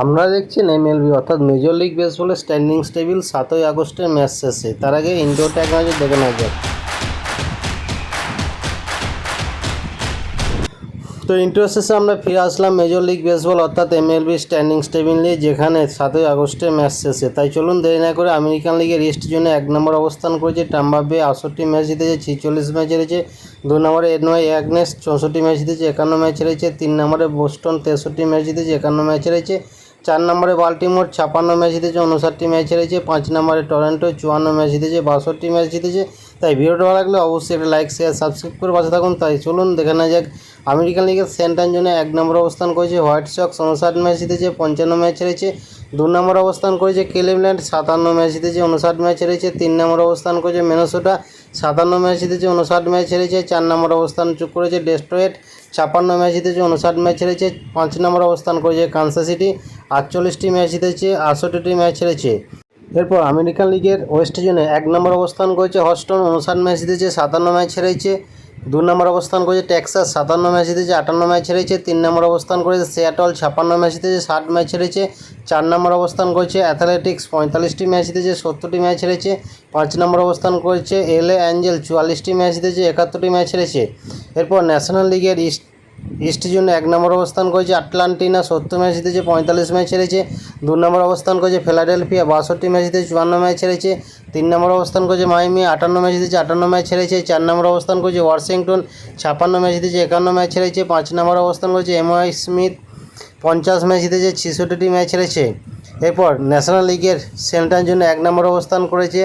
আমরা দেখছেন এমএলবি অর্থাৎ মেজর লিগ বেসবলের স্ট্যান্ডিংস টেবিল 7ই আগস্টের ম্যাচ শেষে। তার আগে ইন্ডোরটা এক নজর দেখে নেওয়া যাক। তো ইন্টার শেষে আমরা ফিরে আসলাম মেজর লিগ বেসবল অর্থাৎ এমএলবি স্ট্যান্ডিংস টেবিল নিয়ে, যেখানে 7ই আগস্টের ম্যাচ শেষে। তাই চলুন দেরি না করে আমেরিকান লিগের ইস্ট জোনে 1 নম্বর অবস্থান করেছে টাম্পা বে, 68 ম্যাচ জিতেছে, 46 ম্যাচ হেরেছে। 2 নম্বরে এনওয়াই অ্যাগনেস, 64 ম্যাচ জিতেছে, 51 ম্যাচ হেরেছে। 3 নম্বরে বোস্টন, 63 ম্যাচ জিতেছে, 51 ম্যাচ হেরেছে। 4 নম্বরে বাল্টিমোর, 56 ম্যাচ জিতেছে, 59 ম্যাচ হেরেছে। 5 নম্বরে টরন্টো, 54 ম্যাচ জিতেছে, 62 ম্যাচ জিতেছে। তাই ভিডিওটা ভালো লাগলে অবশ্যই একটা লাইক, শেয়ার, সাবস্ক্রাইব করে পাশে থাকুন। তাই চলুন দেখে নেওয়া যাক আমেরিকান লিগের সেন্টার জোনে 1 নম্বর অবস্থান করেছে হোয়াইট সক্স, 59 ম্যাচ জিতেছে, 55 ম্যাচ হেরেছে। 2 নম্বর অবস্থান করেছে ক্লিভল্যান্ড, 57 ম্যাচ জিতেছে, 59 ম্যাচ হেরেছে। 3 নম্বর অবস্থান করেছে মিনেসোটা, 57 ম্যাচ জিতেছে, 59 ম্যাচ হেরেছে। 4 নম্বর অবস্থান করেছে ডেস্ট্রয়েট, 56 ম্যাচ জিতেছে, 59 ম্যাচ হেরেছে। 5 নম্বর অবস্থান করেছে কানসাস সিটি, 48টি ম্যাচ জিতেছে, 68টি ম্যাচ হেরেছে। এরপর আমেরিকান লিগের ওয়েস্ট জোনে 1 নম্বর অবস্থান করেছে হস্টন, 59 ম্যাচ জিতেছে, 57 ম্যাচ হেরেছে। 2 নম্বর অবস্থান করেছে টেক্সাস, 57 ম্যাচ জিতেছে, 58 ম্যাচ হেরেছে। 3 নম্বর অবস্থান করেছে সিয়াটল, 56 ম্যাচ জিতেছে, 60 ম্যাচ হেরেছে। 4 নম্বর অবস্থান করেছে অ্যাথলেটিক্স, 45টি ম্যাচ জিতেছে, 70টি ম্যাচ হেরেছে। 5 নম্বর অবস্থান করেছে এলএ অ্যাঞ্জেল, 44টি ম্যাচ জিতেছে, 71টি ম্যাচ হেরেছে। এরপর ন্যাশনাল লিগের ইস্ট জোনে 1 নম্বর অবস্থান করেছে আটলান্টিনা, 70 ম্যাচ জিতেছে, 45 ম্যাচ হেরেছে। 2 নম্বর অবস্থান করেছে ফিলাডেলফিয়া, 62 ম্যাচ জিতেছে, 54 ম্যাচ হেরেছে। 3 নম্বর অবস্থান করেছে মাইমি, 58 ম্যাচ জিতেছে, 58 ম্যাচ হেরেছে। 4 নম্বর অবস্থান করেছে ওয়াশিংটন, 56 ম্যাচ জিতেছে, 51 ম্যাচ হেরেছে। 5 নম্বর অবস্থান করেছে এমওয়াই স্মিথ, 50 ম্যাচ জিতেছে, 66টি ম্যাচ হেরেছে। এরপর ন্যাশনাল লিগের সেন্টারের জন্য 1 নম্বর অবস্থান করেছে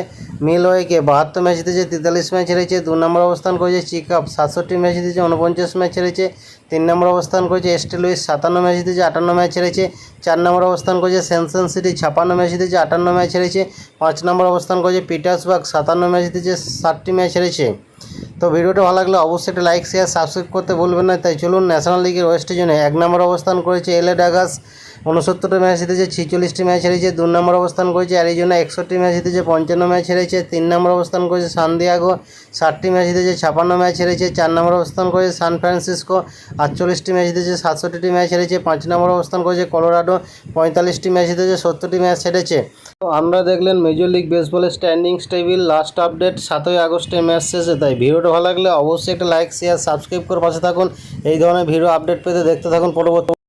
মিলওয়েকে, 72 ম্যাচ জিতেছে, 43 ম্যাচ হেরেছে। 2 নম্বর অবস্থান করেছে চিকআপ, 67 ম্যাচ জিতেছে, 49 ম্যাচ হেরেছে। 3 নম্বর অবস্থান করেছে এস্ট লুইস, 57 ম্যাচ জিতেছে, 58 ম্যাচ হেরেছে। 4 নম্বর অবস্থান করেছে সেনসন সিটি, 56 ম্যাচ জিতেছে, 58 ম্যাচ হেরেছে। 5 নম্বর অবস্থান করেছে পিটার্সবার্গ, 57 ম্যাচ জিতেছে, 60টি ম্যাচ হেরেছে। তো ভিডিওটা ভালো লাগলে অবশ্যই একটা লাইক, শেয়ার, সাবস্ক্রাইব করতে ভুলবেন না। তাই চলুন ন্যাশনাল লিগের ওয়েস্ট জোনে 1 নম্বর অবস্থান করেছে এলএ ডাগাস, 69টি ম্যাচ জিতেছে, 46টি ম্যাচ হেরেছে। 2 নম্বর অবস্থান করেছে অ্যারিজোনা, 61টি ম্যাচ জিতেছে, 55 ম্যাচ হেরেছে। 3 নম্বর অবস্থান করেছে সান দিয়েগো, 60টি ম্যাচ জিতেছে, 56 ম্যাচ হেরেছে। 4 নম্বর অবস্থান করেছে সান ফ্রান্সিসকো, 48টি ম্যাচ জিতেছে, 67টি ম্যাচ হেরেছে। 5 নম্বর অবস্থান করেছে কলোরাডো, 45টি ম্যাচ জিতেছে, 70টি ম্যাচ হেরেছে। তো আমরা দেখলেন মেজর লিগ বেসবলের স্ট্যান্ডিংস টেবিল লাস্ট আপডেট 7ই আগস্টের ম্যাচ শেষে। তাই ভিডিওটা ভালো লাগলে অবশ্যই একটা লাইক, শেয়ার, সাবস্ক্রাইব করে পাশে থাকুন। এই ধরনের ভিডিও আপডেট পেতে দেখতে থাকুন পরবর্তী।